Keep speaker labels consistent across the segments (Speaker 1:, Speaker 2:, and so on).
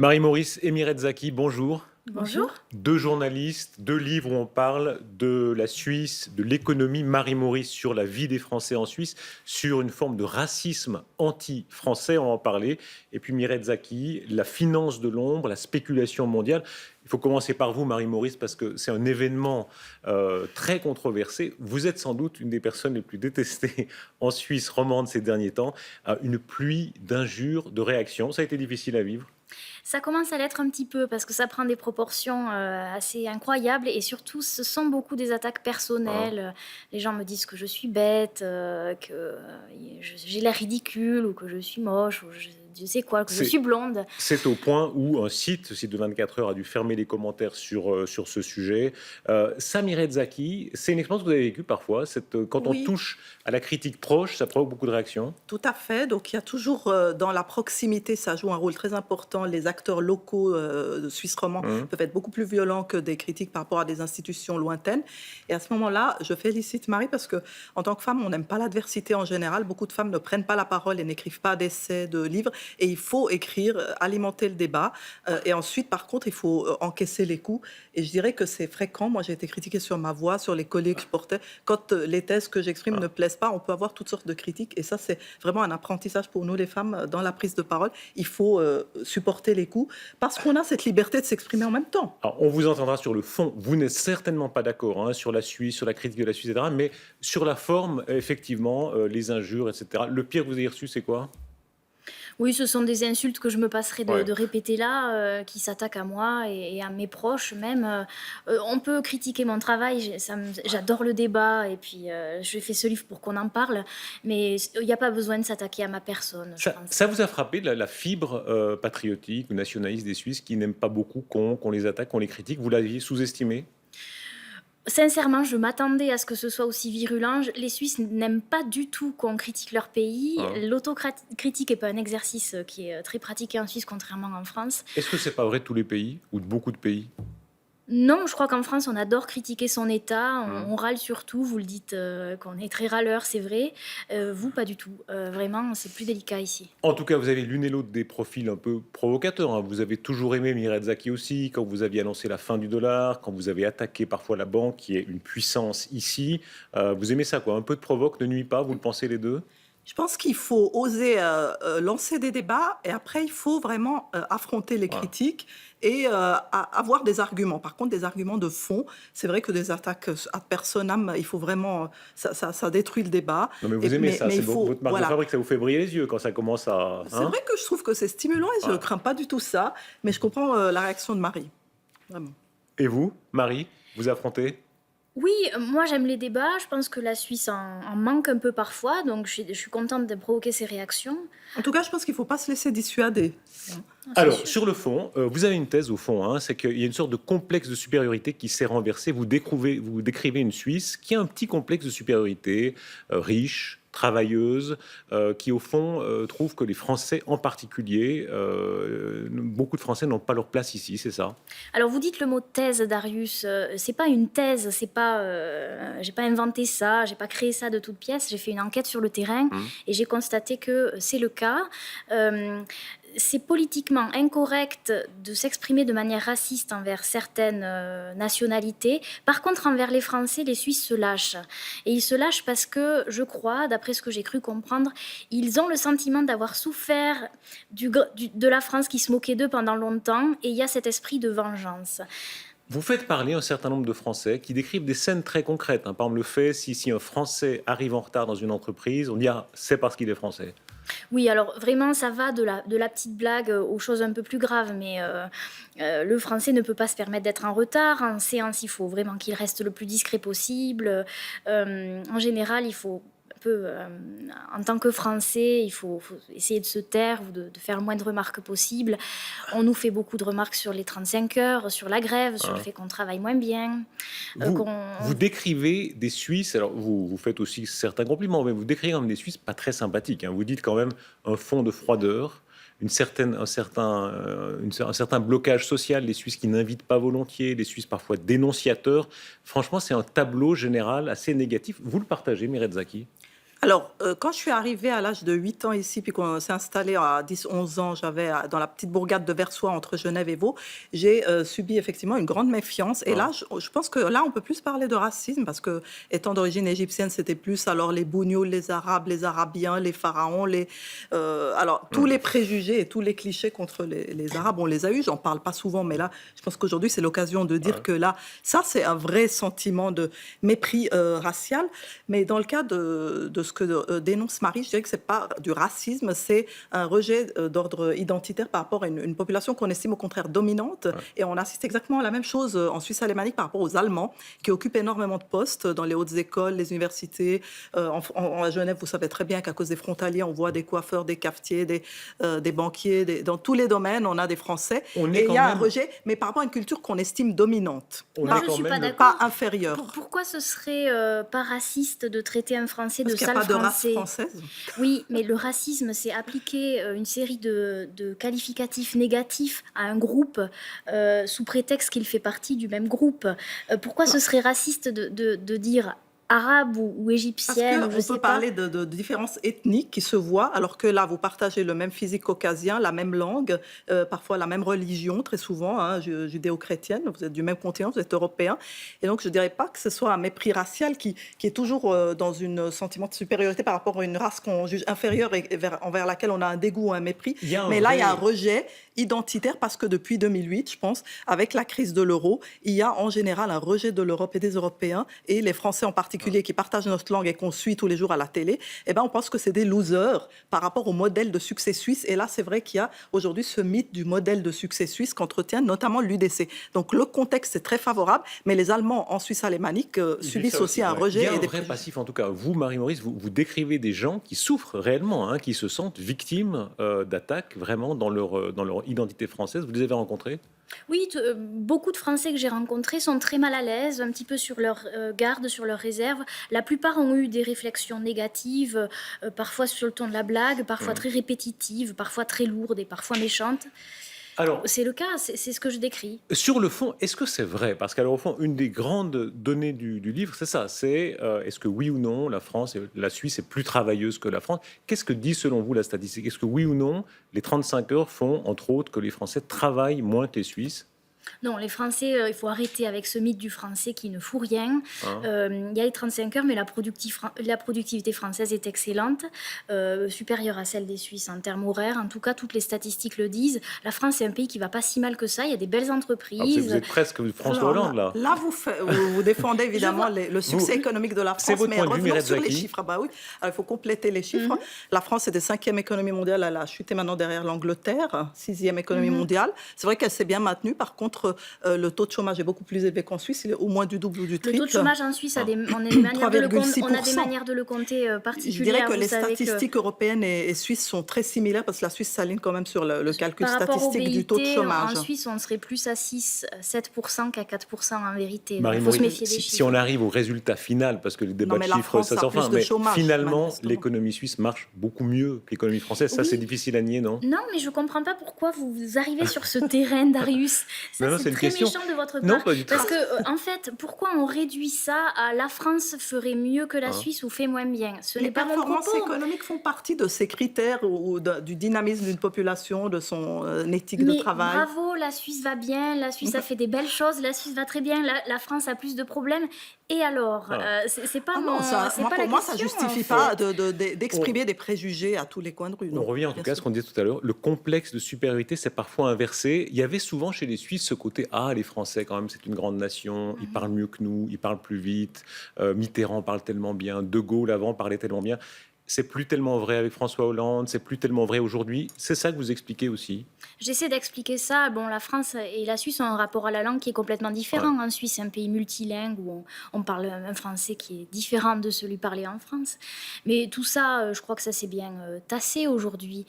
Speaker 1: Marie-Maurice et Mireille Zaki, bonjour.
Speaker 2: Bonjour.
Speaker 1: Deux journalistes, deux livres où on parle de la Suisse, de l'économie. Marie-Maurice sur la vie des Français en Suisse, sur une forme de racisme anti-français, on va en parler. Et puis Mireille Zaki, la finance de l'ombre, la spéculation mondiale. Il faut commencer par vous, Marie-Maurice, parce que c'est un événement très controversé. Vous êtes sans doute une des personnes les plus détestées en Suisse romande ces derniers temps. Une pluie d'injures, de réactions. Ça a été difficile à vivre.
Speaker 2: Ça commence à l'être un petit peu parce que ça prend des proportions assez incroyables et surtout ce sont beaucoup des attaques
Speaker 1: Hein.
Speaker 2: personnelles. Les gens me disent que je suis bête, que j'ai l'air ridicule ou que je suis moche ou je sais quoi, que je
Speaker 1: C'est
Speaker 2: suis blonde.
Speaker 1: C'est au point où un site de 24 heures a dû fermer les commentaires sur ce sujet. Samir Zaki, c'est une expérience que vous avez vécue parfois. Quand on
Speaker 3: Oui,
Speaker 1: touche à la critique proche, ça provoque beaucoup de réactions.
Speaker 3: tout à fait. Donc, il y a toujours dans la proximité, ça joue un rôle très important. Les acteurs locaux de Suisse romand
Speaker 1: Hein.
Speaker 3: peuvent être beaucoup plus violents que des critiques par rapport à des institutions lointaines. Et à ce moment-là, je félicite Marie parce que, en tant que femme, on n'aime pas l'adversité en général. Beaucoup de femmes ne prennent pas la parole et n'écrivent pas d'essais, de livres. Et il faut écrire, alimenter le débat. Et ensuite, par contre, il faut encaisser les coups. Et je dirais que c'est fréquent. Moi, j'ai été critiquée sur ma voix, sur les collets que je portais. Quand les thèses que j'exprime ne plaisent pas, on peut avoir toutes sortes de critiques. Et ça, c'est vraiment un apprentissage pour nous, les femmes, dans la prise de parole. Il faut supporter les coups parce qu'on a cette liberté de s'exprimer en même temps.
Speaker 1: Alors, on vous entendra sur le fond. Vous n'êtes certainement pas d'accord sur la Suisse, sur la critique de la Suisse, etc. Mais sur la forme, effectivement, les injures, etc. Le pire que vous ayez reçu, c'est quoi?
Speaker 2: Oui, ce sont des insultes que je me passerai
Speaker 1: Ouais.
Speaker 2: de répéter là, qui s'attaquent à moi et à mes proches même. On peut critiquer mon travail, j'adore le débat et puis je fais ce livre pour qu'on en parle, mais il n'y a pas besoin de s'attaquer à ma personne, je pense.
Speaker 1: Ça vous a frappé la fibre patriotique ou nationaliste des Suisses qui n'aiment pas beaucoup qu'on les attaque, qu'on les critique? Vous l'aviez sous-estimé?
Speaker 2: Sincèrement, je m'attendais à ce que ce soit aussi virulent. Les Suisses n'aiment pas du tout qu'on critique leur pays.
Speaker 1: Hein.
Speaker 2: L'autocritique n'est pas un exercice qui est très pratiqué en Suisse, contrairement en France.
Speaker 1: Est-ce que c'est pas vrai de tous les pays ou de beaucoup de pays?
Speaker 2: Non, je crois qu'en France, on adore critiquer son État,
Speaker 1: Hein.
Speaker 2: on râle sur tout. Vous le dites qu'on est très râleur, c'est vrai. Vous, pas du tout. Vraiment, c'est plus délicat ici.
Speaker 1: En tout cas, vous avez l'une et l'autre des profils un peu provocateurs. Vous avez toujours aimé Mireille Zaki aussi, quand vous aviez annoncé la fin du dollar, quand vous avez attaqué parfois la banque, qui est une puissance ici. Vous aimez ça, quoi? Un peu de provoque ne nuit pas, vous le pensez les deux?
Speaker 3: Je pense qu'il faut oser lancer des débats et après, il faut vraiment affronter les
Speaker 1: Voilà.
Speaker 3: critiques et avoir des arguments. Par contre, des arguments de fond. C'est vrai que des attaques ad personam, il faut vraiment. Ça détruit le débat.
Speaker 1: Non, mais vous aimez ça,
Speaker 3: Mais
Speaker 1: c'est
Speaker 3: il faut.
Speaker 1: votre marque de
Speaker 3: Voilà.
Speaker 1: fabrique, ça vous fait briller les yeux quand ça commence à...
Speaker 3: C'est
Speaker 1: Hein?
Speaker 3: vrai que je trouve que c'est stimulant et je ne
Speaker 1: Voilà.
Speaker 3: crains pas du tout ça. Mais je comprends la réaction de Marie. Vraiment.
Speaker 1: Et vous, Marie, vous affrontez?
Speaker 2: Oui, moi j'aime les débats. Je pense que la Suisse en manque un peu parfois, donc je suis contente de provoquer ces réactions.
Speaker 3: En tout cas, je pense qu'il ne faut pas se laisser dissuader.
Speaker 2: Ah, c'est
Speaker 1: Alors,
Speaker 2: sûr.
Speaker 1: sur le fond, vous avez une thèse au fond, c'est qu'il y a une sorte de complexe de supériorité qui s'est renversé. Vous décrivez une Suisse qui a un petit complexe de supériorité, riche, travailleuse, qui au fond trouve que les Français en particulier, beaucoup de Français n'ont pas leur place ici, c'est ça?
Speaker 2: Alors vous dites le mot thèse, Darius. C'est pas une thèse, c'est pas. J'ai pas inventé ça, j'ai pas créé ça de toutes pièces. J'ai fait une enquête sur le terrain et j'ai constaté que c'est le cas. Euh, c'est politiquement incorrect de s'exprimer de manière raciste envers certaines nationalités. Par contre, envers les Français, les Suisses se lâchent. Et ils se lâchent parce que, je crois, d'après ce que j'ai cru comprendre, ils ont le sentiment d'avoir souffert de la France qui se moquait d'eux pendant longtemps. Et il y a cet esprit de vengeance.
Speaker 1: Vous faites parler un certain nombre de Français qui décrivent des scènes très concrètes. Par exemple, le fait, si un Français arrive en retard dans une entreprise, on dit « Ah, c'est parce qu'il est français ».
Speaker 2: Oui, alors vraiment, ça va de la petite blague aux choses un peu plus graves, mais le français ne peut pas se permettre d'être en retard. En séance, il faut vraiment qu'il reste le plus discret possible. En général, il faut un peu, en tant que Français, faut essayer de se taire ou de faire le moins de remarques possible. On nous fait beaucoup de remarques sur les 35 heures, sur la grève, sur le fait qu'on travaille moins bien,
Speaker 1: Vous,
Speaker 2: qu'on...
Speaker 1: vous décrivez des Suisses, alors vous faites aussi certains compliments, mais vous décrivez comme des Suisses pas très sympathiques. Vous dites quand même un fond de froideur, un certain blocage social, les Suisses qui n'invitent pas volontiers, les Suisses parfois dénonciateurs. Franchement, c'est un tableau général assez négatif. Vous le partagez, Mireille Zaki?
Speaker 3: Alors, quand je suis arrivée à l'âge de 8 ans ici, puis qu'on s'est installé à 10-11 ans, j'avais dans la petite bourgade de Versoix entre Genève et Vaud, j'ai subi effectivement une grande méfiance. Et là, je pense que là, on peut plus parler de racisme parce que, étant d'origine égyptienne, c'était plus alors les bougnouls, les Arabes, les Arabiens, les pharaons, alors tous les préjugés et tous les clichés contre les Arabes, on les a eus. J'en parle pas souvent, mais là, je pense qu'aujourd'hui, c'est l'occasion de dire que là, ça, c'est un vrai sentiment de mépris racial. Mais dans le cas de ce que dénonce Marie, je dirais que c'est pas du racisme, c'est un rejet d'ordre identitaire par rapport à une population qu'on estime au contraire dominante. Et on assiste exactement à la même chose en Suisse alémanique par rapport aux Allemands, qui occupent énormément de postes dans les hautes écoles, les universités. À Genève, vous savez très bien qu'à cause des frontaliers, on voit des coiffeurs, des cafetiers, des banquiers. Dans tous les domaines, on a des Français. Et il y a un rejet, mais par rapport à une culture qu'on estime dominante,
Speaker 2: je suis pas d'accord.
Speaker 3: Pas inférieure.
Speaker 2: Pourquoi ce serait pas raciste de traiter un Français de sale
Speaker 3: Français?
Speaker 2: Français.
Speaker 3: De race française.
Speaker 2: Oui, mais le racisme, c'est appliquer une série de qualificatifs négatifs à un groupe sous prétexte qu'il fait partie du même groupe. Pourquoi ce serait raciste de dire arabe ou égyptienne?
Speaker 3: Parce qu'on peut parler de différences ethniques qui se voient, alors que là, vous partagez le même physique caucasien, la même langue, parfois la même religion, très souvent, judéo-chrétienne, vous êtes du même continent, vous êtes européen. Et donc, je ne dirais pas que ce soit un mépris racial qui est toujours dans un sentiment de supériorité par rapport à une race qu'on juge inférieure et envers laquelle on a un dégoût ou un mépris. Mais là, il y a un rejet identitaire parce que depuis 2008, je pense, avec la crise de l'euro, il y a en général un rejet de l'Europe et des Européens, et les Français en particulier qui partagent notre langue et qu'on suit tous les jours à la télé, on pense que c'est des losers par rapport au modèle de succès suisse. Et là, c'est vrai qu'il y a aujourd'hui ce mythe du modèle de succès suisse qu'entretient notamment l'UDC. Donc le contexte est très favorable, mais les Allemands en Suisse alémanique subissent aussi un rejet.
Speaker 1: Il y a un vrai passif, en tout cas. Vous, Marie-Maurice, vous décrivez des gens qui souffrent réellement, qui se sentent victimes d'attaques vraiment dans leur identité française. Vous les avez rencontrés ?
Speaker 2: Oui, beaucoup de Français que j'ai rencontrés sont très mal à l'aise, un petit peu sur leur garde, sur leur réserve. La plupart ont eu des réflexions négatives, parfois sur le ton de la blague, parfois très répétitives, parfois très lourdes et parfois méchantes. Alors, c'est le cas, c'est ce que je décris.
Speaker 1: Sur le fond, est-ce que c'est vrai? Parce qu'au fond, une des grandes données du livre, c'est ça, c'est est-ce que oui ou non, la Suisse est plus travailleuse que la France? Qu'est-ce que dit selon vous la statistique? Est-ce que oui ou non, les 35 heures font, entre autres, que les Français travaillent moins que les Suisses?
Speaker 2: Non, les Français, il faut arrêter avec ce mythe du Français qui ne fout rien. Il y a les 35 heures, mais la productivité française est excellente, supérieure à celle des Suisses en termes horaires. En tout cas, toutes les statistiques le disent. La France est un pays qui ne va pas si mal que ça. Il y a des belles entreprises.
Speaker 1: Vous êtes presque François Hollande, là.
Speaker 3: Là, vous défendez évidemment le succès économique de la France.
Speaker 1: C'est votre point de vue,
Speaker 3: revenons sur les chiffres. Oui. Alors, il faut compléter les chiffres. La France est la 5e économie mondiale. Elle a chuté maintenant derrière l'Angleterre, 6e économie mondiale. C'est vrai qu'elle s'est bien maintenue. Par contre, le taux de chômage est beaucoup plus élevé qu'en Suisse, il est au moins du double ou du triple.
Speaker 2: Le taux de chômage en Suisse, on a des manières de le compter particulières.
Speaker 3: Je dirais que les statistiques européennes et suisses sont très similaires parce que la Suisse s'aligne quand même sur le calcul statistique du taux de chômage.
Speaker 2: En Suisse, on serait plus à 6-7% qu'à 4% en vérité.
Speaker 1: Il faut se méfier des chiffres. Si on arrive au résultat final, parce que les débats de chiffres, ça sort fin, mais finalement, l'économie suisse marche beaucoup mieux que l'économie française. Ça, c'est difficile à nier, non?
Speaker 2: Non, mais je ne comprends pas pourquoi vous arrivez sur ce terrain, Darius. C'est très méchant de votre part.
Speaker 1: Non, pas du tout.
Speaker 2: Parce que, en fait, pourquoi on réduit ça à la France ferait mieux que la Suisse ou fait moins bien? Ce n'est pas mon propos.
Speaker 3: Les performances économiques font partie de ces critères ou du dynamisme d'une population, de son éthique de travail.
Speaker 2: Bravo, la Suisse va bien, la Suisse a fait des belles choses, la Suisse va très bien, la France a plus de problèmes. Et alors, c'est pas
Speaker 3: pour moi, ça justifie pas d'exprimer des préjugés à tous les coins de rue.
Speaker 1: On revient en tout cas à ce qu'on disait tout à l'heure. Le complexe de supériorité, c'est parfois inversé. Il y avait souvent chez les Suisses ce côté les Français quand même, c'est une grande nation. Ils parlent mieux que nous, ils parlent plus vite. Mitterrand parle tellement bien, De Gaulle avant parlait tellement bien. C'est plus tellement vrai avec François Hollande, c'est plus tellement vrai aujourd'hui. C'est ça que vous expliquez aussi?
Speaker 2: J'essaie d'expliquer ça. Bon, la France et la Suisse ont un rapport à la langue qui est complètement différent. En Suisse, c'est un pays multilingue où on parle un français qui est différent de celui parlé en France. Mais tout ça, je crois que ça s'est bien tassé aujourd'hui.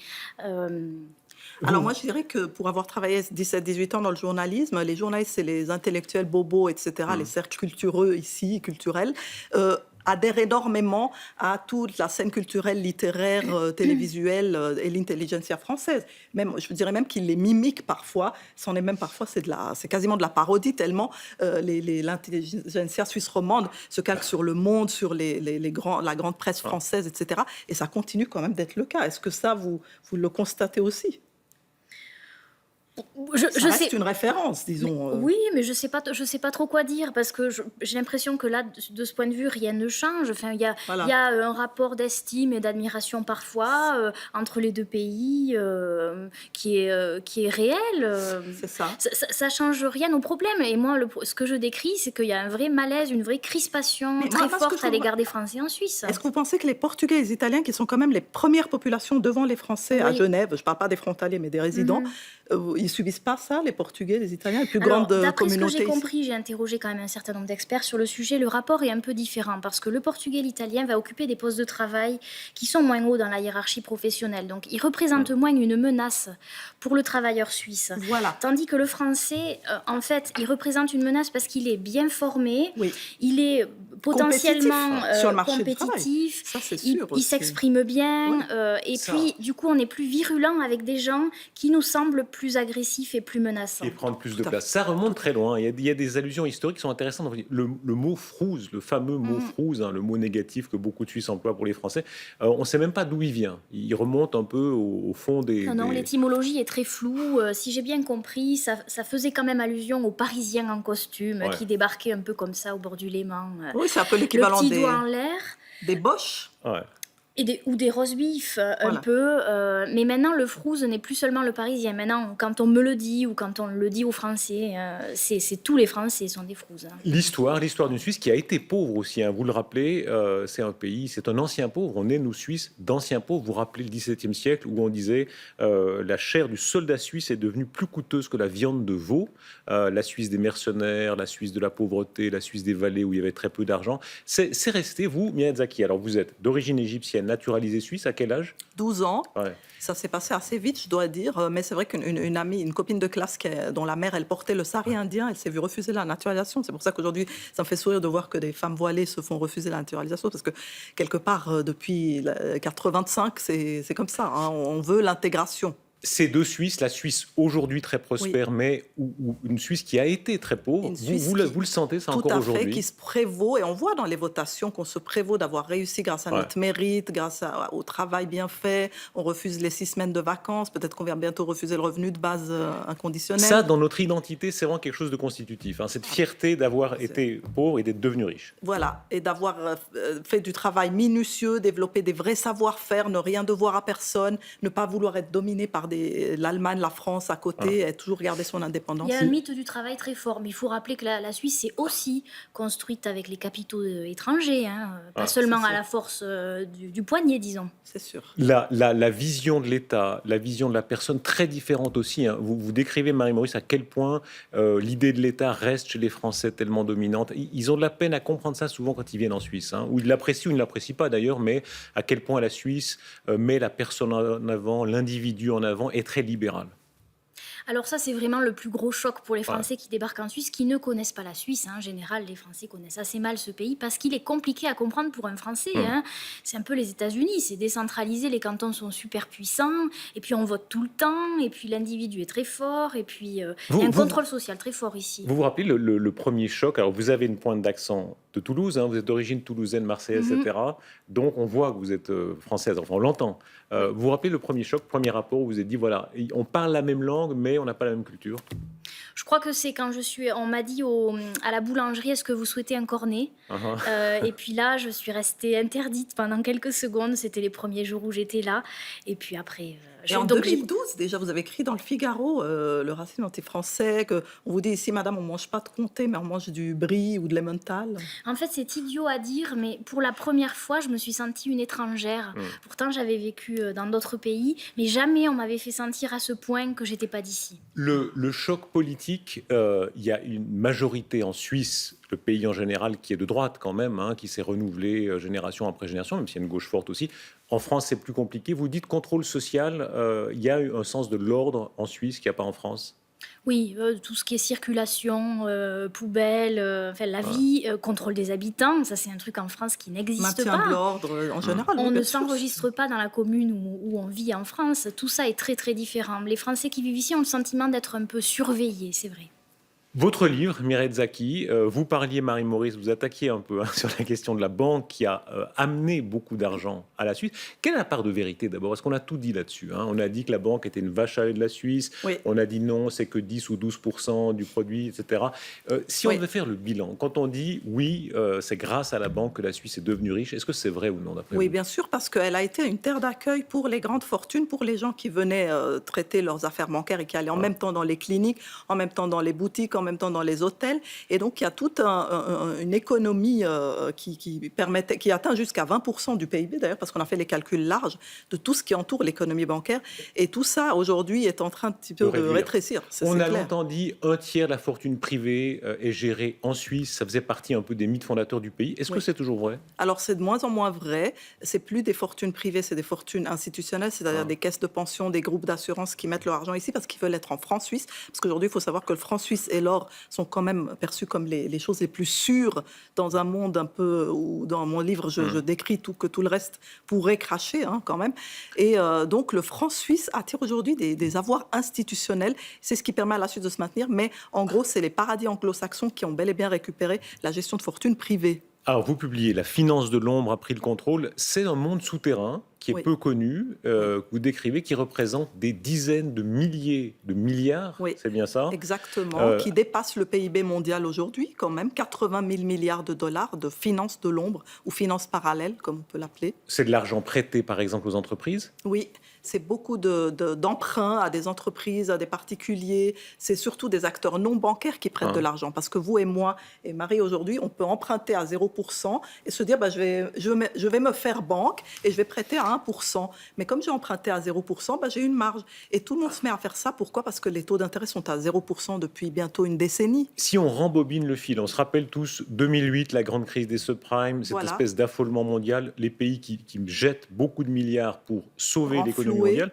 Speaker 3: Alors moi, je dirais que pour avoir travaillé 17-18 ans dans le journalisme, les journalistes, c'est les intellectuels bobos, etc., les cercles culturels ici, culturels, adhèrent énormément à toute la scène culturelle, littéraire, télévisuelle et l'intelligentsia française. Même, je dirais même qu'ils les mimiquent parfois. C'en est même parfois, c'est quasiment de la parodie, tellement l'intelligentsia suisse romande se calque sur Le Monde, sur la grande presse française, etc. Et ça continue quand même d'être le cas. Est-ce que ça, vous le constatez aussi? Ça reste une référence, disons.
Speaker 2: Oui, mais je sais pas trop quoi dire, parce que j'ai l'impression que là, de ce point de vue, rien ne change. Enfin, il y a un rapport d'estime et d'admiration parfois entre les deux pays qui est réel.
Speaker 3: C'est ça.
Speaker 2: Ça change rien au problème. Et moi, ce que je décris, c'est qu'il y a un vrai malaise, une vraie crispation très forte à l'égard des Français en Suisse.
Speaker 3: Est-ce que vous pensez que les Portugais et les Italiens, qui sont quand même les premières populations devant les Français à Genève, je ne parle pas des frontaliers, mais des résidents, ils subissent pas ça, les Portugais, les Italiens, les plus grandes communautés?
Speaker 2: D'après ce que j'ai compris, j'ai interrogé quand même un certain nombre d'experts sur le sujet, le rapport est un peu différent, parce que le Portugais et l'Italien va occuper des postes de travail qui sont moins hauts dans la hiérarchie professionnelle. Donc, ils représentent moins une menace pour le travailleur suisse.
Speaker 3: Voilà.
Speaker 2: Tandis que le Français, en fait, il représente une menace parce qu'il est bien formé, il est potentiellement
Speaker 3: sur le marché
Speaker 2: compétitif,
Speaker 3: ça, c'est sûr
Speaker 2: il s'exprime bien, et puis, du coup, on est plus virulent avec des gens qui nous semblent plus agressifs et plus menaçants.
Speaker 1: Et prendre plus de place. Ça remonte très loin. Il y a des allusions historiques qui sont intéressantes. Le mot frouze, le fameux mot frouze, le mot négatif que beaucoup de Suisses emploient pour les Français, on ne sait même pas d'où il vient. Il remonte un peu au fond des...
Speaker 2: Non, l'étymologie est très floue. Si j'ai bien compris, ça faisait quand même allusion aux Parisiens en costume qui débarquaient un peu comme ça au bord du Léman.
Speaker 3: Oui, c'est un peu l'équivalent
Speaker 2: le petit doigt en l'air.
Speaker 3: Des boches.
Speaker 1: Ouais.
Speaker 2: Ou des roast beef, un peu. Mais maintenant, le frouze n'est plus seulement le Parisien. Maintenant, quand on me le dit ou quand on le dit aux Français, c'est tous les Français sont des frouzes.
Speaker 1: L'histoire d'une Suisse qui a été pauvre aussi. Vous le rappelez, c'est un ancien pauvre. On est, nous, Suisses, d'anciens pauvres. Vous rappelez le XVIIe siècle où on disait la chair du soldat suisse est devenue plus coûteuse que la viande de veau. La Suisse des mercenaires, la Suisse de la pauvreté, la Suisse des vallées où il y avait très peu d'argent. C'est resté, vous, Miyazaki. Alors, vous êtes d'origine égyptienne, naturalisée suisse, à quel âge?
Speaker 3: 12 ans.
Speaker 1: Ouais.
Speaker 3: Ça s'est passé assez vite, je dois dire. Mais c'est vrai qu'une amie, une copine de classe dont la mère, elle portait le sari indien, elle s'est vue refuser la naturalisation. C'est pour ça qu'aujourd'hui, ça me fait sourire de voir que des femmes voilées se font refuser la naturalisation. Parce que quelque part, depuis 85, c'est comme ça. On veut l'intégration.
Speaker 1: Ces deux Suisses, la Suisse aujourd'hui très prospère, mais ou une Suisse qui a été très pauvre, vous le sentez ça encore aujourd'hui?
Speaker 3: Tout à fait, qui se prévaut, et on voit dans les votations qu'on se prévaut d'avoir réussi grâce à notre mérite, grâce au travail bien fait. On refuse les 6 semaines de vacances, peut-être qu'on va bientôt refuser le revenu de base inconditionnel.
Speaker 1: Ça, dans notre identité, c'est vraiment quelque chose de constitutif, cette fierté d'avoir été pauvre et d'être devenu riche.
Speaker 3: Voilà, et d'avoir fait du travail minutieux, développer des vrais savoir-faire, ne rien devoir à personne, ne pas vouloir être dominé par l'Allemagne, la France à côté, et toujours garder son indépendance.
Speaker 2: Il y a un mythe du travail très fort, mais il faut rappeler que la Suisse s'est aussi construite avec les capitaux étrangers, pas seulement à la force du poignet, disons.
Speaker 3: C'est sûr.
Speaker 1: La vision de l'État, la vision de la personne, très différente aussi. Vous décrivez, Marie-Maurice, à quel point l'idée de l'État reste chez les Français tellement dominante. Ils ont de la peine à comprendre ça souvent quand ils viennent en Suisse, ou ils l'apprécient ou ils ne l'apprécient pas d'ailleurs, mais à quel point la Suisse met la personne en avant, l'individu en avant, est très libérale.
Speaker 2: Alors ça, c'est vraiment le plus gros choc pour les Français qui débarquent en Suisse, qui ne connaissent pas la Suisse. En général, les Français connaissent assez mal ce pays parce qu'il est compliqué à comprendre pour un Français. C'est un peu les États-Unis, c'est décentralisé, les cantons sont super puissants, et puis on vote tout le temps, et puis l'individu est très fort, et puis il y a un contrôle social très fort ici.
Speaker 1: Vous vous rappelez le premier choc? Alors vous avez une pointe d'accent de Toulouse, vous êtes d'origine toulousaine, marseillaise, etc. Donc on voit que vous êtes française, enfin on l'entend. Vous vous rappelez le premier choc, premier rapport où vous vous êtes dit, voilà, on parle la même langue, mais on n'a pas la même culture?
Speaker 2: Je crois que c'est quand on m'a dit à la boulangerie, est-ce que vous souhaitez un cornet? Et puis là, je suis restée interdite pendant quelques secondes. C'était les premiers jours où j'étais là. Et puis après...
Speaker 3: Et en 2012, déjà, vous avez écrit dans le Figaro le racisme anti-français, qu'on vous dit ici, madame, on ne mange pas de comté, mais on mange du brie ou de l'emmental.
Speaker 2: En fait, c'est idiot à dire, mais pour la première fois, je me suis sentie une étrangère. Pourtant, j'avais vécu dans d'autres pays, mais jamais on m'avait fait sentir à ce point que j'étais pas d'ici.
Speaker 1: Le choc politique, il y a une majorité en Suisse, le pays en général, qui est de droite quand même, qui s'est renouvelé génération après génération, même s'il y a une gauche forte aussi. En France, c'est plus compliqué. Vous dites contrôle social, il y a un sens de l'ordre en Suisse qu'il n'y a pas en France?
Speaker 2: Oui, tout ce qui est circulation, poubelle, enfin la vie, contrôle des habitants, ça c'est un truc en France qui n'existe
Speaker 3: Maintien de
Speaker 2: pas.
Speaker 3: l'ordre, en général,
Speaker 2: On
Speaker 3: oui,
Speaker 2: ne
Speaker 3: bien sûr.
Speaker 2: s'enregistre pas dans la commune où on vit en France. Tout ça est très très différent. Les Français qui vivent ici ont le sentiment d'être un peu surveillés, c'est vrai.
Speaker 1: Votre livre, Mireille Zaki, vous parliez, Marie-Maurice, vous attaquiez un peu sur la question de la banque qui a amené beaucoup d'argent à la Suisse. Quelle est la part de vérité d'abord? Est-ce qu'on a tout dit là-dessus, hein? On a dit que la banque était une vache à lait de la Suisse,
Speaker 3: Oui.
Speaker 1: on a dit non, c'est que 10 ou 12% du produit, etc. Si on
Speaker 3: Oui.
Speaker 1: devait faire le bilan, quand on dit oui, c'est grâce à la banque que la Suisse est devenue riche, est-ce que c'est vrai ou non d'après
Speaker 3: Oui,
Speaker 1: vous?
Speaker 3: bien sûr, parce qu'elle a été une terre d'accueil pour les grandes fortunes, pour les gens qui venaient traiter leurs affaires bancaires et qui allaient en même temps dans les cliniques, en même temps dans les boutiques, en même temps dans les hôtels. Et donc, il y a toute une économie qui atteint jusqu'à 20% du PIB, d'ailleurs, parce qu'on a fait les calculs larges de tout ce qui entoure l'économie bancaire. Et tout ça, aujourd'hui, est en train un petit peu de rétrécir.
Speaker 1: On a
Speaker 3: clair.
Speaker 1: longtemps dit un tiers de la fortune privée est gérée en Suisse. Ça faisait partie un peu des mythes fondateurs du pays. Est-ce que c'est toujours vrai?
Speaker 3: Alors, c'est de moins en moins vrai. C'est plus des fortunes privées, c'est des fortunes institutionnelles, c'est-à-dire des caisses de pension, des groupes d'assurance qui mettent leur argent ici parce qu'ils veulent être en francs suisses. Parce qu'aujourd'hui, il faut savoir que le franc suisse et l'or sont quand même perçus comme les choses les plus sûres dans un monde un peu où, dans mon livre, je décris que tout le reste pourrait cracher, hein, quand même. Et donc, le franc suisse attire aujourd'hui des avoirs institutionnels. C'est ce qui permet à la Suisse de se maintenir. Mais en gros, c'est les paradis anglo-saxons qui ont bel et bien récupéré la gestion de fortune privée.
Speaker 1: Alors, vous publiez La finance de l'ombre a pris le contrôle. C'est un monde souterrain qui est peu connu, que vous décrivez, qui représente des dizaines de milliers de milliards.
Speaker 3: Oui,
Speaker 1: c'est bien ça?
Speaker 3: Exactement, qui dépasse le PIB mondial aujourd'hui, quand même, 80 000 milliards de dollars de finances de l'ombre ou finances parallèles, comme on peut l'appeler.
Speaker 1: C'est de l'argent prêté, par exemple, aux entreprises?
Speaker 3: Oui, c'est beaucoup d'emprunts à des entreprises, à des particuliers. C'est surtout des acteurs non bancaires qui prêtent de l'argent. Parce que vous et moi et Marie, aujourd'hui, on peut emprunter à 0% et se dire je vais me faire banque et je vais prêter à 1%. Mais comme j'ai emprunté à 0%, j'ai une marge. Et tout le monde se met à faire ça. Pourquoi? Parce que les taux d'intérêt sont à 0% depuis bientôt une décennie.
Speaker 1: Si on rembobine le fil, on se rappelle tous 2008, la grande crise des subprimes, cette espèce d'affolement mondial, les pays qui jettent beaucoup de milliards pour sauver l'économie mondiale.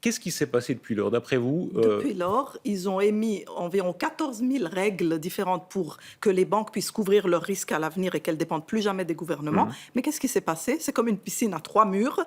Speaker 1: Qu'est-ce qui s'est passé depuis lors, d'après vous?
Speaker 3: Depuis lors, ils ont émis environ 14 000 règles différentes pour que les banques puissent couvrir leurs risques à l'avenir et qu'elles ne dépendent plus jamais des gouvernements. Mais qu'est-ce qui s'est passé? C'est comme une piscine à 3 murs.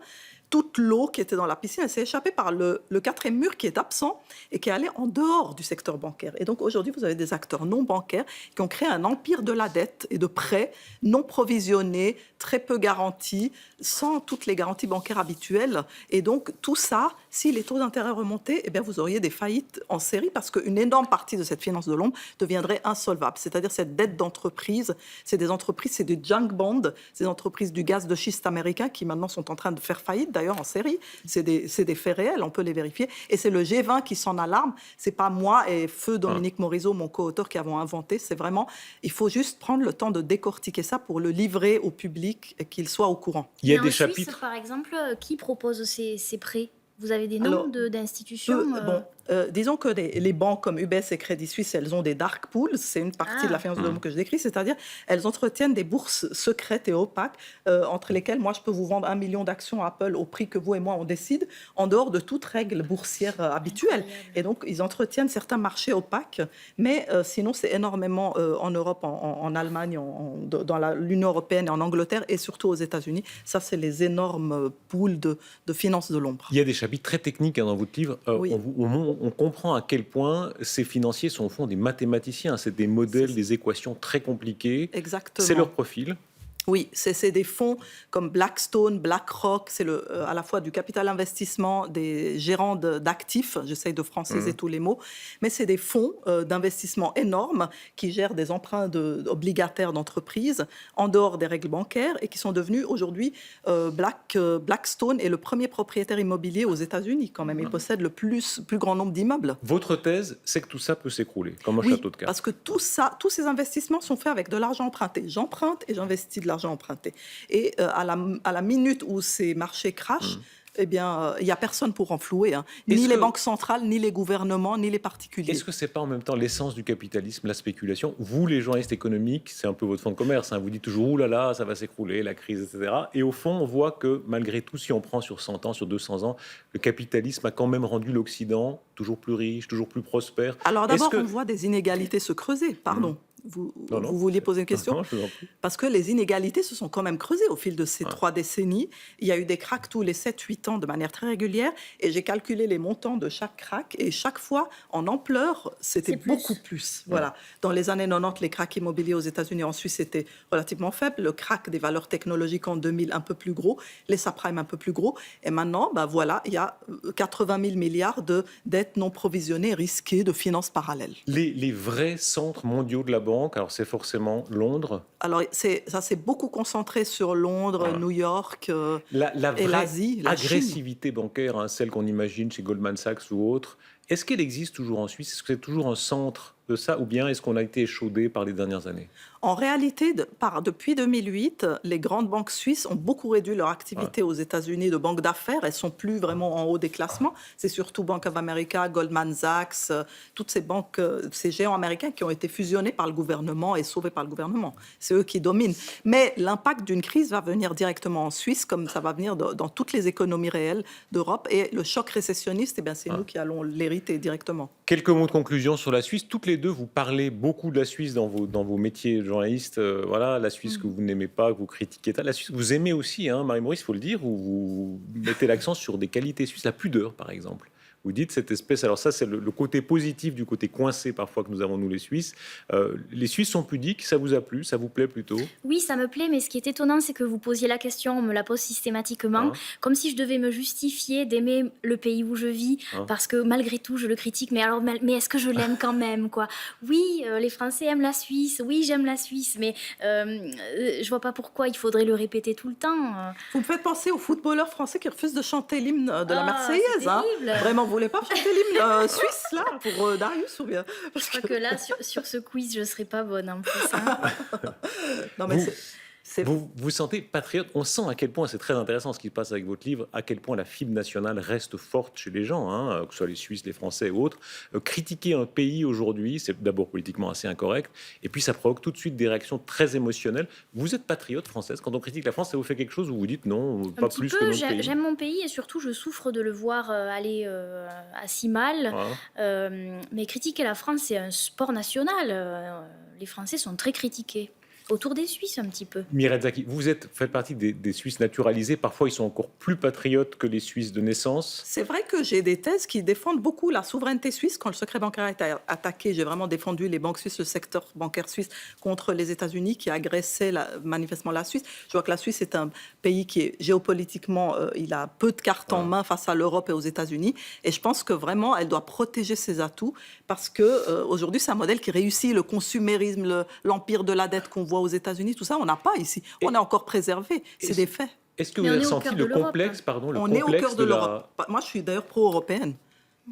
Speaker 3: Toute l'eau qui était dans la piscine, elle s'est échappée par le quatrième mur qui est absent et qui est allé en dehors du secteur bancaire. Et donc aujourd'hui, vous avez des acteurs non bancaires qui ont créé un empire de la dette et de prêts non provisionnés, très peu garantis, sans toutes les garanties bancaires habituelles. Et donc tout ça, si les taux d'intérêt remontaient, eh bien, vous auriez des faillites en série parce qu'une énorme partie de cette finance de l'ombre deviendrait insolvable. C'est-à-dire cette dette d'entreprise, c'est des entreprises, c'est des junk bonds, c'est des entreprises du gaz de schiste américain qui maintenant sont en train de faire faillite. D'ailleurs, en série, c'est des faits réels, on peut les vérifier. Et c'est le G20 qui s'en alarme. C'est pas moi et feu Dominique Morisot, mon co-auteur, qui avons inventé. C'est vraiment, il faut juste prendre le temps de décortiquer ça pour le livrer au public et qu'il soit au courant.
Speaker 1: Il y a des
Speaker 2: Suisse,
Speaker 1: chapitres.
Speaker 2: par exemple, qui propose ces prêts? Vous avez des noms d'institutions?
Speaker 3: Disons que les banques comme UBS et Crédit Suisse, elles ont des dark pools. C'est une partie de la finance de l'homme que je décris. C'est-à-dire, elles entretiennent des bourses secrètes et opaques entre lesquelles, moi, je peux vous vendre 1 million d'actions Apple au prix que vous et moi, on décide, en dehors de toute règle boursière habituelle. Et donc, ils entretiennent certains marchés opaques. Mais sinon, c'est énormément en Europe, en Allemagne, dans l'Union européenne et en Angleterre, et surtout aux États-Unis. Ça, c'est les énormes pools de finances de l'ombre.
Speaker 1: Il y a des chapitres très techniques dans votre livre.
Speaker 3: Oui.
Speaker 1: On comprend à quel point ces financiers sont au fond des mathématiciens. C'est des modèles, des équations très compliquées.
Speaker 3: Exactement.
Speaker 1: C'est leur profil.
Speaker 3: Oui, c'est des fonds comme Blackstone, BlackRock, c'est à la fois du capital investissement, des gérants d'actifs, j'essaye de franciser tous les mots, mais c'est des fonds d'investissement énormes qui gèrent des emprunts obligataires d'entreprises en dehors des règles bancaires et qui sont devenus aujourd'hui, Blackstone est le premier propriétaire immobilier aux États-Unis quand même. Il possède le plus grand nombre d'immeubles.
Speaker 1: Votre thèse, c'est que tout ça peut s'écrouler, comme un château de cartes.
Speaker 3: Parce que tous ces investissements sont faits avec de l'argent emprunté. J'emprunte et j'investis de l'argent emprunté. Et à la minute où ces marchés crachent, Eh bien, il n'y a personne pour renflouer, hein.
Speaker 1: Est-ce
Speaker 3: Ni les
Speaker 1: que-
Speaker 3: banques centrales, ni les gouvernements, ni les particuliers.
Speaker 1: Est-ce que c'est pas en même temps l'essence du capitalisme, la spéculation? Vous, les journalistes économiques, c'est un peu votre fonds de commerce, hein, vous dites toujours, ouh là là, ça va s'écrouler, la crise, etc. Et au fond, on voit que malgré tout, si on prend sur 100 ans, sur 200 ans, le capitalisme a quand même rendu l'Occident toujours plus riche, toujours plus prospère.
Speaker 3: Alors
Speaker 1: Est-ce
Speaker 3: d'abord,
Speaker 1: que-
Speaker 3: on voit des inégalités se creuser. Pardon,
Speaker 1: Non, non.
Speaker 3: vous vouliez poser une question?
Speaker 1: Non, je vous en prie.
Speaker 3: Parce que les inégalités se sont quand même creusées au fil de ces 3 décennies. Il y a eu des cracks tous les 7-8 ans de manière très régulière. Et j'ai calculé les montants de chaque crack. Et chaque fois, en ampleur, c'était
Speaker 2: C'est plus.
Speaker 3: beaucoup plus. Voilà. Dans les années 90, les cracks immobiliers aux États-Unis et en Suisse étaient relativement faibles. Le crack des valeurs technologiques en 2000, un peu plus gros. Les subprimes, un peu plus gros. Et maintenant, bah voilà, il y a 80 000 milliards de dettes non provisionnées, risquées, de finances parallèles.
Speaker 1: Les vrais centres mondiaux de la banque, alors c'est forcément Londres,
Speaker 3: Alors, ça s'est beaucoup concentré sur Londres, New York
Speaker 1: la
Speaker 3: et
Speaker 1: vraie
Speaker 3: l'Asie, la Chine.
Speaker 1: agressivité bancaire, hein, celle qu'on imagine chez Goldman Sachs ou autre, est-ce qu'elle existe toujours en Suisse? Est-ce que c'est toujours un centre de ça, ou bien est-ce qu'on a été échaudé par les dernières années?
Speaker 3: En réalité, depuis 2008, les grandes banques suisses ont beaucoup réduit leur activité aux États-Unis de banques d'affaires. Elles sont plus vraiment en haut des classements. C'est surtout Bank of America, Goldman Sachs, toutes ces banques, ces géants américains qui ont été fusionnés par le gouvernement et sauvés par le gouvernement. C'est eux qui dominent. Mais l'impact d'une crise va venir directement en Suisse, comme ça va venir dans toutes les économies réelles d'Europe. Et le choc récessionniste, eh bien, c'est nous qui allons l'hériter directement.
Speaker 1: Quelques mots de conclusion sur la Suisse. Toutes les deux, vous parlez beaucoup de la Suisse dans vos métiers de journaliste. Voilà, la Suisse que vous n'aimez pas, que vous critiquez. La Suisse, vous aimez aussi, hein, Marie-Maurice, il faut le dire, où vous mettez l'accent sur des qualités suisses. La pudeur, par exemple. Vous dites cette espèce, alors ça c'est le côté positif du côté coincé parfois que nous avons nous les Suisses. Les Suisses sont pudiques, ça vous a plu, ça vous plaît plutôt?
Speaker 2: Oui, ça me plaît, mais ce qui est étonnant, c'est que vous posiez la question, on me la pose systématiquement, comme si je devais me justifier d'aimer le pays où je vis, parce que malgré tout, je le critique, mais est-ce que je l'aime quand même, quoi? Oui, les Français aiment la Suisse, oui, j'aime la Suisse, mais je vois pas pourquoi il faudrait le répéter tout le temps.
Speaker 3: Vous me faites penser aux footballeurs français qui refusent de chanter l'hymne de la Marseillaise.
Speaker 2: c'est terrible.
Speaker 3: Vraiment, vous voulez pas chanter l'hymne suisse, là, pour Darius ou bien?
Speaker 2: Je crois que là, sur ce quiz, je serais pas bonne en plus. Hein.
Speaker 3: Non, mais
Speaker 1: Vous sentez patriote. On sent à quel point, c'est très intéressant ce qui se passe avec votre livre, à quel point la fibre nationale reste forte chez les gens, hein, que ce soit les Suisses, les Français ou autres. Critiquer un pays aujourd'hui, c'est d'abord politiquement assez incorrect, et puis ça provoque tout de suite des réactions très émotionnelles. Vous êtes patriote française. Quand on critique la France, ça vous fait quelque chose où vous dites non, pas plus que notre pays?
Speaker 2: J'aime mon pays et surtout je souffre de le voir aller à si mal. Mais critiquer la France, c'est un sport national. Les Français sont très critiqués. Autour des Suisses, un petit peu.
Speaker 1: Mireille Zaki, vous faites partie des Suisses naturalisés. Parfois, ils sont encore plus patriotes que les Suisses de naissance.
Speaker 3: c'est vrai que j'ai des thèses qui défendent beaucoup la souveraineté suisse. Quand le secret bancaire a été attaqué, j'ai vraiment défendu les banques suisses, le secteur bancaire suisse contre les États-Unis qui agressaient manifestement la Suisse. Je vois que la Suisse est un pays qui est géopolitiquement, il a peu de cartes en main face à l'Europe et aux États-Unis. Et je pense que vraiment, elle doit protéger ses atouts parce que aujourd'hui, c'est un modèle qui réussit le consumérisme, l'empire de la dette qu'on voit aux États-Unis, tout ça, on n'a pas ici. On est encore préservé. C'est des faits.
Speaker 1: Est-ce que
Speaker 2: Mais
Speaker 1: vous
Speaker 2: on
Speaker 1: avez
Speaker 2: est au
Speaker 1: senti
Speaker 2: cœur
Speaker 1: le
Speaker 2: de l'Europe.
Speaker 1: complexe, le
Speaker 3: On est au
Speaker 1: complexe
Speaker 3: cœur de l'Europe. Moi, je suis d'ailleurs pro-européenne.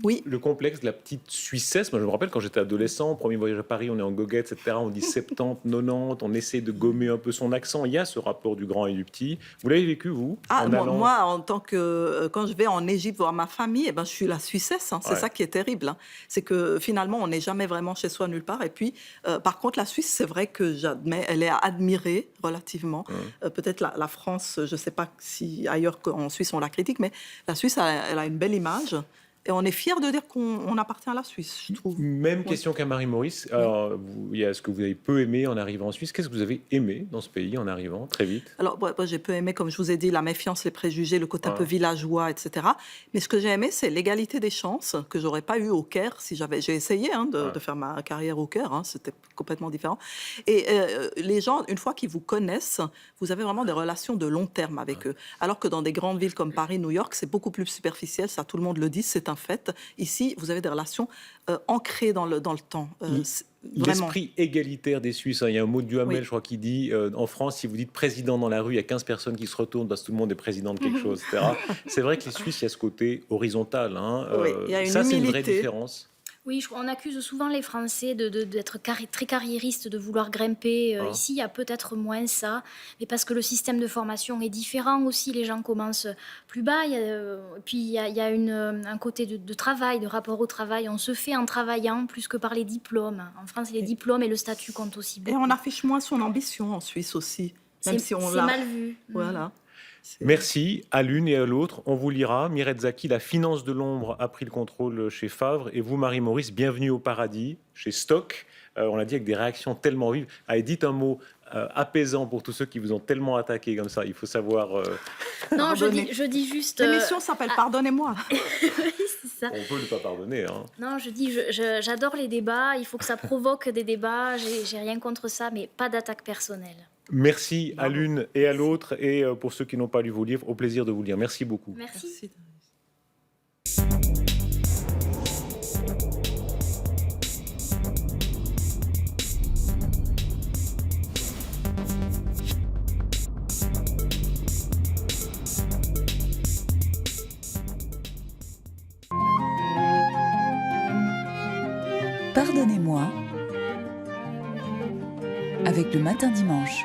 Speaker 3: Oui.
Speaker 1: Le complexe de la petite Suissesse. Moi, je me rappelle quand j'étais adolescent, premier voyage à Paris, on est en goguette, etc. On dit 70, 90, on essaie de gommer un peu son accent. Il y a ce rapport du grand et du petit. Vous l'avez vécu, vous?
Speaker 3: Moi, en tant que quand je vais en Égypte voir ma famille, je suis la Suissesse. C'est ça qui est terrible. C'est que finalement, on n'est jamais vraiment chez soi nulle part. Et puis, par contre, la Suisse, c'est vrai que j'admets, elle est à admirer relativement. Peut-être la France, je ne sais pas si ailleurs qu'en Suisse on la critique, mais la Suisse, elle a une belle image. Et on est fiers de dire qu'on appartient à la Suisse, je trouve.
Speaker 1: Même question qu'à Marie-Maurice. Alors, il y a ce que vous avez peu aimé en arrivant en Suisse. Qu'est-ce que vous avez aimé dans ce pays en arrivant très vite?
Speaker 3: Alors, moi, j'ai peu aimé, comme je vous ai dit, la méfiance, les préjugés, le côté un peu villageois, etc. Mais ce que j'ai aimé, c'est l'égalité des chances que j'aurais pas eu au Caire si j'avais. J'ai essayé de faire ma carrière au Caire. C'était complètement différent. Et les gens, une fois qu'ils vous connaissent, vous avez vraiment des relations de long terme avec eux. Alors que dans des grandes villes comme Paris, New York, c'est beaucoup plus superficiel. Ça, tout le monde le dit. C'est un fait. Ici, vous avez des relations ancrées dans le temps.
Speaker 1: L'esprit égalitaire des Suisses. Il y a un mot de Duhamel,
Speaker 3: Oui.
Speaker 1: je crois, qui dit en France, si vous dites président dans la rue, il y a 15 personnes qui se retournent parce que tout le monde est président de quelque chose, etc. C'est vrai que les Suisses, il y a ce côté horizontal.
Speaker 3: Oui, il y a une
Speaker 1: ça, c'est une vraie
Speaker 3: humilité.
Speaker 1: différence.
Speaker 2: Oui, on accuse souvent les Français d'être très carriéristes, de vouloir grimper.
Speaker 1: Ah.
Speaker 2: Ici, il y a peut-être moins ça, mais parce que le système de formation est différent aussi. Les gens commencent plus bas. Puis il y a un côté de travail, de rapport au travail. On se fait en travaillant plus que par les diplômes. En France, les diplômes et le statut comptent aussi
Speaker 3: Et
Speaker 2: beaucoup.
Speaker 3: on affiche moins son ambition en Suisse aussi, même si on
Speaker 2: C'est
Speaker 3: l'a.
Speaker 2: mal vu.
Speaker 3: Voilà.
Speaker 1: Merci à l'une et à l'autre. On vous lira. Mireille Zaki, la finance de l'ombre a pris le contrôle chez Favre. Et vous, Marie-Maurice, bienvenue au paradis, chez Stock. On l'a dit avec des réactions tellement vives. Allez, dites un mot apaisant pour tous ceux qui vous ont tellement attaqué comme ça. Il faut savoir...
Speaker 2: Non,
Speaker 3: Pardonnez.
Speaker 2: je dis juste...
Speaker 3: L'émission s'appelle Pardonnez-moi.
Speaker 2: Oui, c'est ça.
Speaker 1: On peut ne pas pardonner. Hein.
Speaker 2: Non, je dis, j'adore les débats. Il faut que ça provoque des débats. J'ai rien contre ça, mais pas d'attaque personnelle.
Speaker 1: Merci à
Speaker 3: Bravo.
Speaker 1: l'une et à l'autre. Et pour ceux qui n'ont pas lu vos livres, au plaisir de vous lire. Merci beaucoup.
Speaker 2: Merci.
Speaker 3: Merci.
Speaker 4: Pardonnez-moi avec le matin dimanche.